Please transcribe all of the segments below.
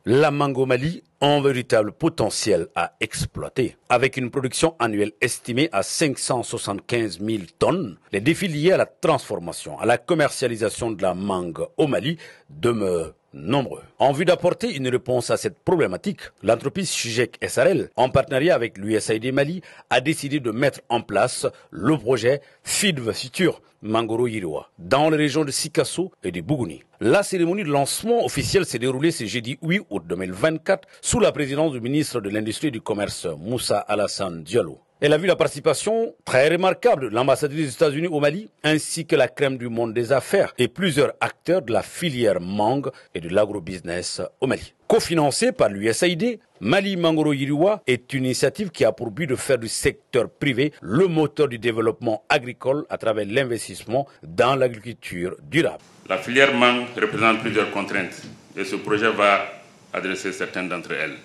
La mangue au Mali a un véritable potentiel à exploiter. Avec une production annuelle estimée à 575 000 tonnes, les défis liés à la transformation, à la commercialisation de la mangue au Mali demeurent nombreux. En vue d'apporter une réponse à cette problématique, l'entreprise Sijek SRL, en partenariat avec l'USAID Mali, a décidé de mettre en place le projet Feed the Future Mangoro Yiriwa, dans les régions de Sikasso et de Bougouni. La cérémonie de lancement officielle s'est déroulée ce jeudi 8 août 2024 sous la présidence du ministre de l'Industrie et du Commerce, Moussa Alassane Diallo. Elle a vu la participation très remarquable de l'ambassadrice des États-Unis au Mali, ainsi que la crème du monde des affaires et plusieurs acteurs de la filière mangue et de l'agrobusiness au Mali. Cofinancée par l'USAID, Mali Mangoro Yiriwa est une initiative qui a pour but de faire du secteur privé le moteur du développement agricole à travers l'investissement dans l'agriculture durable. La filière mangue représente plusieurs contraintes et ce projet va adresser certaines d'entre elles.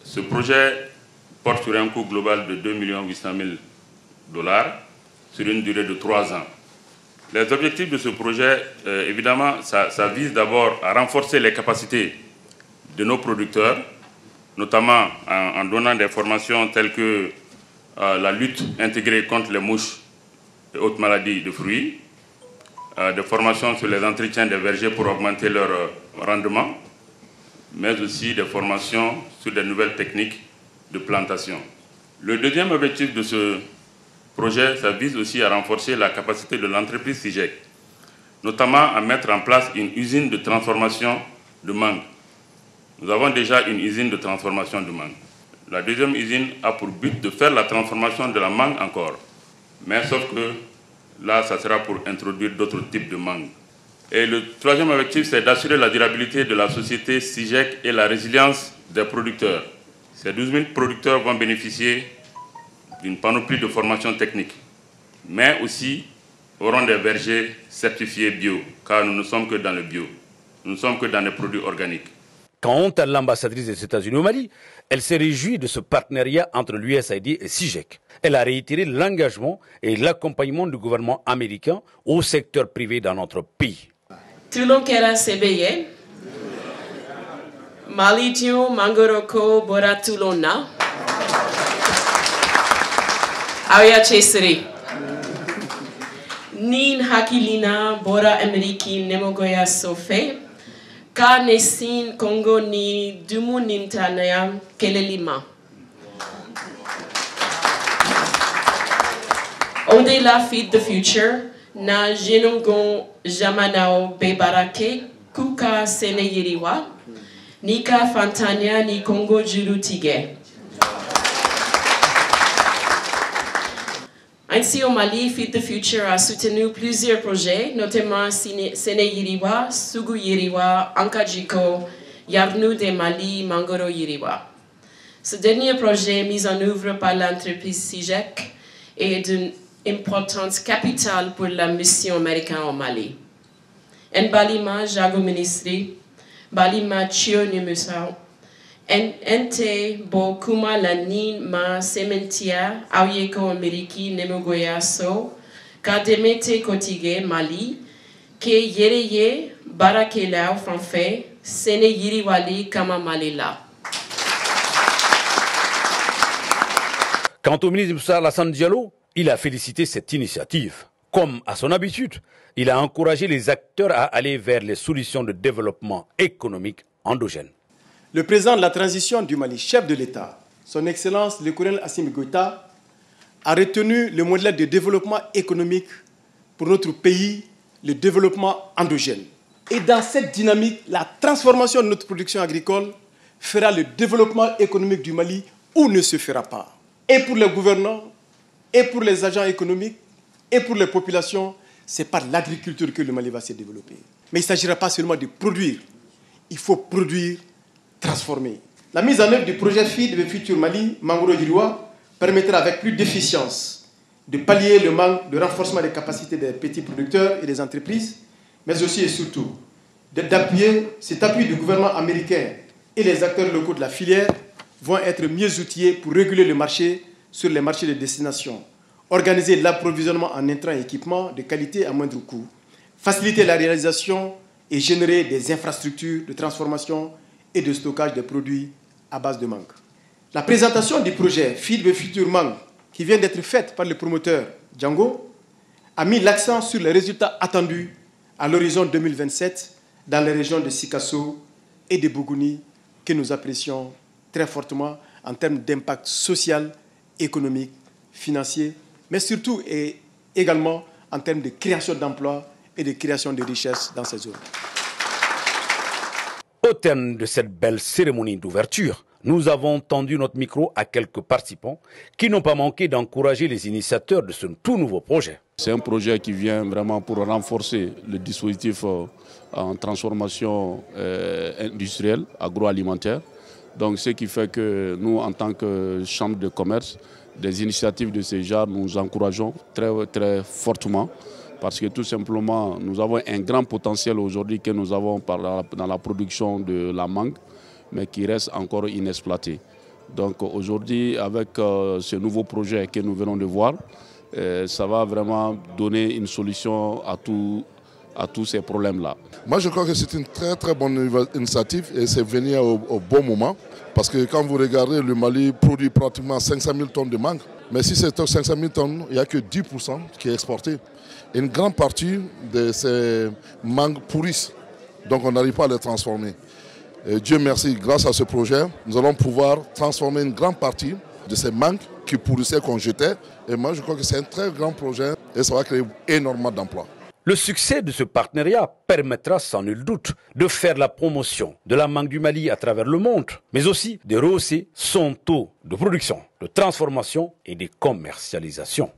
Ce projet porte sur un coût global de 2 800 000 $ sur une durée de 3 ans. Les objectifs de ce projet, évidemment, ça vise d'abord à renforcer les capacités de nos producteurs, notamment en donnant des formations telles que la lutte intégrée contre les mouches et autres maladies de fruits, des formations sur les entretiens des vergers pour augmenter leur rendement, mais aussi des formations sur des nouvelles techniques de plantation. Le deuxième objectif de ce projet, ça vise aussi à renforcer la capacité de l'entreprise Sijek, notamment à mettre en place une usine de transformation de mangue. Nous avons déjà une usine de transformation de mangue. La deuxième usine a pour but de faire la transformation de la mangue encore. Mais sauf que là, ça sera pour introduire d'autres types de mangue. Et le troisième objectif, c'est d'assurer la durabilité de la société Sijek et la résilience des producteurs. Ces 12 000 producteurs vont bénéficier d'une panoplie de formations techniques, mais aussi auront des vergers certifiés bio, car nous ne sommes que dans le bio. Nous ne sommes que dans les produits organiques. Quant à l'ambassadrice des États-Unis au Mali, elle s'est réjouie de ce partenariat entre l'USAID et Sijek. Elle a réitéré l'engagement et l'accompagnement du gouvernement américain au secteur privé dans notre pays. Tulon kera sebeye, Malition Mangoroko Bora Tulona, Aya Cheseri, Nin Hakilina Bora Ameriki Nemogoya Sofe, Ka Nesin Congo ni Dumu Nintanaya Kelelima. Au-delà Feed the Future, na Jenongon Jamanao Bebarake, Kuka Sene Yiriwa, Nika Fantania ni Congo Jurutige. Ainsi au Mali, Feed the Future a soutenu plusieurs projets, notamment Sene Yiriwa, Sugu Yiriwa, Ankajiko, Yarnu de Mali, Mangoro Yiriwa. Ce dernier projet mis en œuvre par l'entreprise Sijek est d'une importance capitale pour la mission américaine au Mali. En Balima, Jago Ministri, Balima Chio Nimusao, Ente Bo Kuma Lanin Ma Sementia, Auyeko Ameriki Nemogoya So, Kademete Kotige Mali, Ke Yereye Barakela Fanfe, Sene Yiriwali Kama Malila. Quant au ministre Moussa Alassane Diallo, il a félicité cette initiative. Comme à son habitude, il a encouragé les acteurs à aller vers les solutions de développement économique endogènes. Le président de la transition du Mali, chef de l'État, son Excellence le colonel Assimi Goïta, a retenu le modèle de développement économique pour notre pays, le développement endogène. Et dans cette dynamique, la transformation de notre production agricole fera le développement économique du Mali ou ne se fera pas. Et pour les gouvernants, et pour les agents économiques, et pour les populations, c'est par l'agriculture que le Mali va se développer. Mais il ne s'agira pas seulement de produire. Il faut produire, transformer. La mise en œuvre du projet Feed the Future Mali, Mangoro Yiriwa, permettra avec plus d'efficience de pallier le manque de renforcement des capacités des petits producteurs et des entreprises, mais aussi et surtout d'appuyer cet appui du gouvernement américain et les acteurs locaux de la filière vont être mieux outillés pour réguler le marché sur les marchés de destination, organiser l'approvisionnement en intrants et équipements de qualité à moindre coût, faciliter la réalisation et générer des infrastructures de transformation et de stockage des produits à base de mangue. La présentation du projet Feed the Future Mangue, qui vient d'être faite par le promoteur Django, a mis l'accent sur les résultats attendus à l'horizon 2027 dans les régions de Sikasso et de Bougouni, que nous apprécions très fortement en termes d'impact social, économique, financier, mais surtout et également en termes de création d'emplois et de création de richesses dans ces zones. Au terme de cette belle cérémonie d'ouverture, nous avons tendu notre micro à quelques participants qui n'ont pas manqué d'encourager les initiateurs de ce tout nouveau projet. C'est un projet qui vient vraiment pour renforcer le dispositif en transformation industrielle, agroalimentaire. Donc ce qui fait que nous, en tant que chambre de commerce, des initiatives de ce genre, nous encourageons très fortement. Parce que tout simplement, nous avons un grand potentiel aujourd'hui que nous avons dans la production de la mangue, mais qui reste encore inexploité. Donc aujourd'hui, avec ce nouveau projet que nous venons de voir, ça va vraiment donner une solution à tous ces problèmes-là. Moi, je crois que c'est une très bonne initiative et c'est venu au bon moment. Parce que quand vous regardez, le Mali produit pratiquement 500 000 tonnes de mangue. Mais si c'est 500 000 tonnes, il n'y a que 10% qui est exporté. Et une grande partie de ces mangues pourrissent. Donc on n'arrive pas à les transformer. Et Dieu merci, grâce à ce projet, nous allons pouvoir transformer une grande partie de ces mangues qui pourrissaient, qu'on jetait. Et moi, je crois que c'est un très grand projet et ça va créer énormément d'emplois. Le succès de ce partenariat permettra sans nul doute de faire la promotion de la mangue du Mali à travers le monde, mais aussi de rehausser son taux de production, de transformation et de commercialisation.